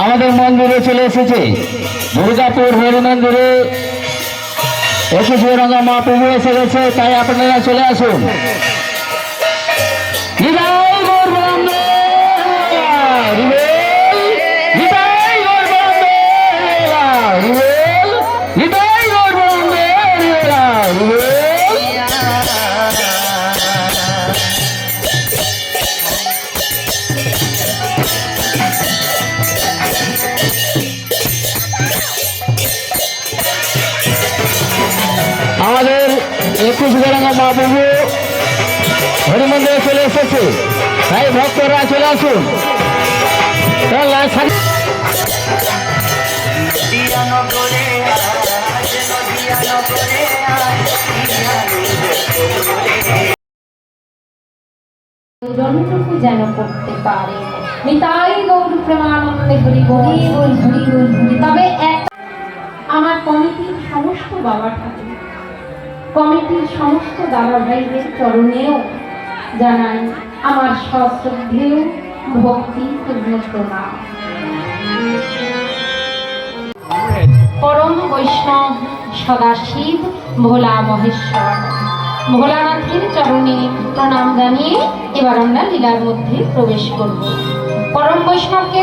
আমাদের মন্দিরে চলে এসেছে দুর্গাপুর হরি মন্দিরে 21 রঙা মহাপ্রভু এসে গেছে, তাই আপনারা চলে আসুন। আমাদের 21 রঙা মহাপ্রভু হরি মন্দিরে চলে এসেছে, তাই ভক্তরা চলে আসুন। জনটুকু যেন করতে পারে। নিতাই গৌর প্রেমানন্দে হরি বল হরি বল হরি বল হরি। তবে আমার কমিটির সমস্ত বাবা ঠাকুর, কমিটির সমস্ত দাদা ভাইদের চরণেও জানাই আমার সশ্রদ্ধেয় ভক্তি পূর্ণ প্রণাম। পরম বৈষ্ণব সদাশিব ভোলা মহেশ্বর ভোলানাথের চরণে প্রণাম জানিয়ে এবার আমরা লীলার মধ্যে প্রবেশ করব। পরম বৈষ্ণবকে